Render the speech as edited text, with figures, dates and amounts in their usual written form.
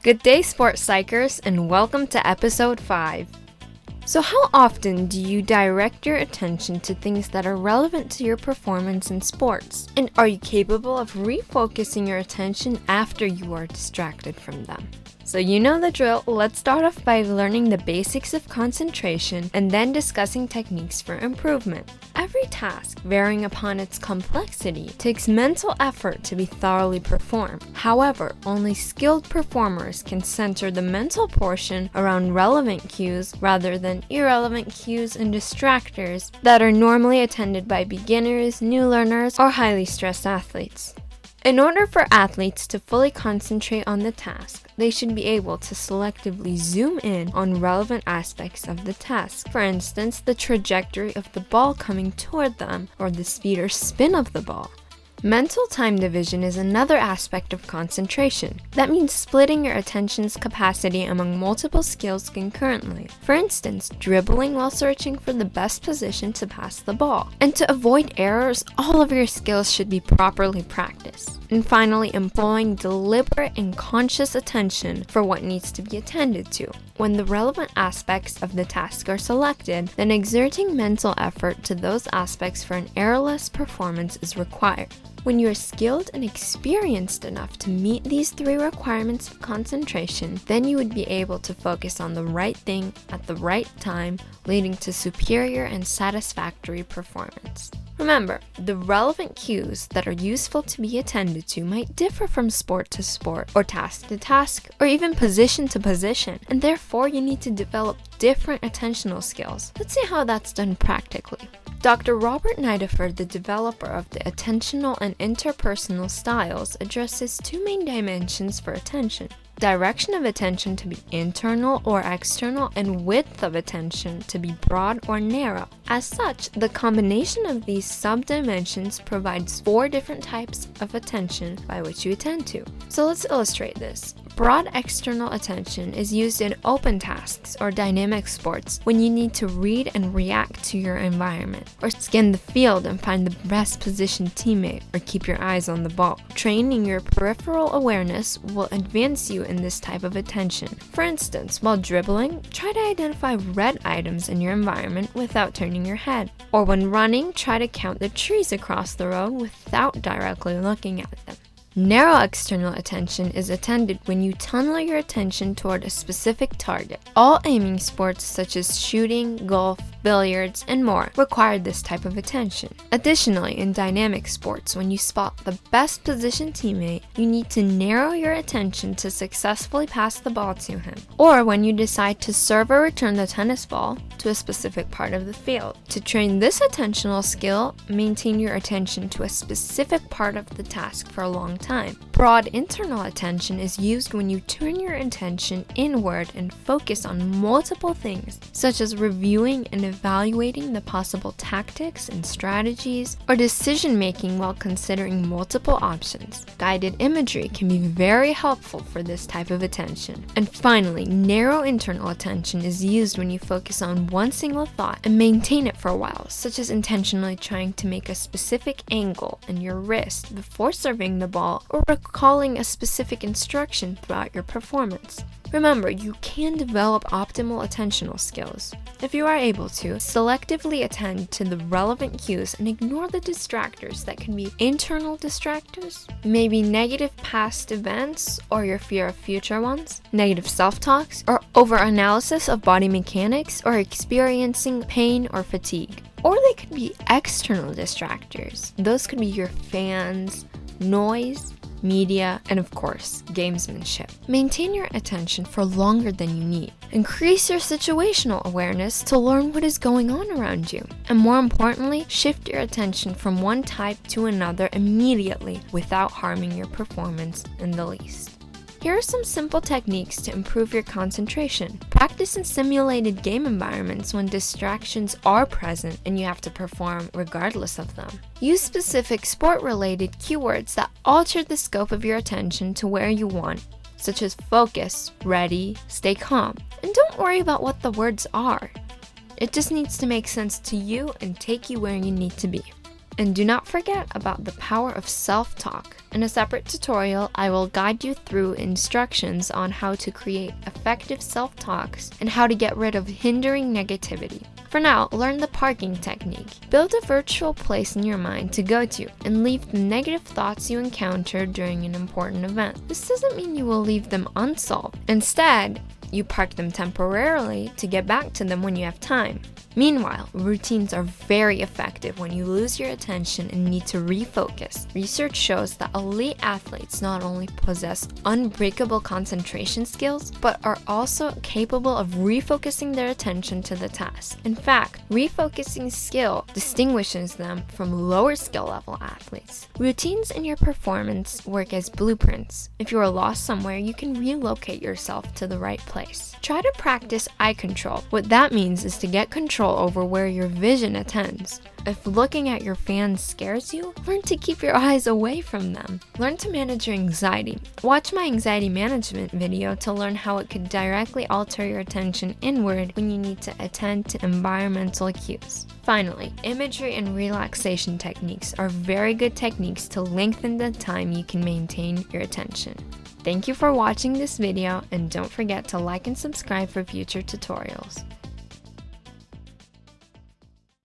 Good day, sports psychers, and welcome to episode 5. So how often do you direct your attention to things that are relevant to your performance in sports? And are you capable of refocusing your attention after you are distracted from them? So you know the drill. Let's start off by learning the basics of concentration and then discussing techniques for improvement. Every task, varying upon its complexity, takes mental effort to be thoroughly performed. However, only skilled performers can center the mental portion around relevant cues rather than irrelevant cues and distractors that are normally attended by beginners, new learners, or highly stressed athletes. In order for athletes to fully concentrate on the task, they should be able to selectively zoom in on relevant aspects of the task. For instance, the trajectory of the ball coming toward them, or the speed or spin of the ball. Mental time division is another aspect of concentration. That means splitting your attention's capacity among multiple skills concurrently. For instance, dribbling while searching for the best position to pass the ball. And to avoid errors, all of your skills should be properly practiced. And finally, employing deliberate and conscious attention for what needs to be attended to. When the relevant aspects of the task are selected, then exerting mental effort to those aspects for an errorless performance is required. When you are skilled and experienced enough to meet these 3 requirements of concentration, then you would be able to focus on the right thing at the right time, leading to superior and satisfactory performance. Remember, the relevant cues that are useful to be attended to might differ from sport to sport, or task to task, or even position to position, and therefore you need to develop different attentional skills. Let's see how that's done practically. Dr. Robert Nideford, the developer of the attentional and interpersonal styles, addresses 2 main dimensions for attention. Direction of attention to be internal or external, and width of attention to be broad or narrow. As such, the combination of these subdimensions provides 4 different types of attention by which you attend to. So let's illustrate this. Broad external attention is used in open tasks or dynamic sports when you need to read and react to your environment, or scan the field and find the best positioned teammate, or keep your eyes on the ball. Training your peripheral awareness will advance you in this type of attention. For instance, while dribbling, try to identify red items in your environment without turning your head. Or when running, try to count the trees across the road without directly looking at them. Narrow external attention is attended when you tunnel your attention toward a specific target. All aiming sports such as shooting, golf, billiards, and more require this type of attention. Additionally, in dynamic sports, when you spot the best positioned teammate, you need to narrow your attention to successfully pass the ball to him. Or when you decide to serve or return the tennis ball to a specific part of the field. To train this attentional skill, maintain your attention to a specific part of the task for a long time. Broad internal attention is used when you turn your attention inward and focus on multiple things, such as reviewing and evaluating the possible tactics and strategies, or decision making while considering multiple options. Guided imagery can be very helpful for this type of attention. And finally, narrow internal attention is used when you focus on one single thought and maintain it for a while, such as intentionally trying to make a specific angle in your wrist before serving the ball, or recalling a specific instruction throughout your performance. Remember, you can develop optimal attentional skills if you are able to selectively attend to the relevant cues and ignore the distractors that can be internal distractors, maybe negative past events or your fear of future ones, negative self-talks, or over-analysis of body mechanics, or experiencing pain or fatigue. Or they could be external distractors. Those could be your fans, noise, media, and of course, gamesmanship. Maintain your attention for longer than you need. Increase your situational awareness to learn what is going on around you. And more importantly, shift your attention from one type to another immediately without harming your performance in the least. Here are some simple techniques to improve your concentration. Practice in simulated game environments when distractions are present and you have to perform regardless of them. Use specific sport-related keywords that alter the scope of your attention to where you want, such as focus, ready, stay calm. And don't worry about what the words are. It just needs to make sense to you and take you where you need to be. And do not forget about the power of self-talk. In a separate tutorial, I will guide you through instructions on how to create effective self-talks and how to get rid of hindering negativity. For now, learn the parking technique. Build a virtual place in your mind to go to and leave the negative thoughts you encounter during an important event. This doesn't mean you will leave them unsolved. Instead, you park them temporarily to get back to them when you have time. Meanwhile, routines are very effective when you lose your attention and need to refocus. Research shows that elite athletes not only possess unbreakable concentration skills, but are also capable of refocusing their attention to the task. In fact, refocusing skill distinguishes them from lower skill level athletes. Routines in your performance work as blueprints. If you are lost somewhere, you can relocate yourself to the right place. Try to practice eye control. What that means is to get control over where your vision attends. If looking at your fans scares you, learn to keep your eyes away from them. Learn to manage your anxiety. Watch my anxiety management video to learn how it could directly alter your attention inward when you need to attend to environmental cues. Finally, imagery and relaxation techniques are very good techniques to lengthen the time you can maintain your attention. Thank you for watching this video, and don't forget to like and subscribe for future tutorials.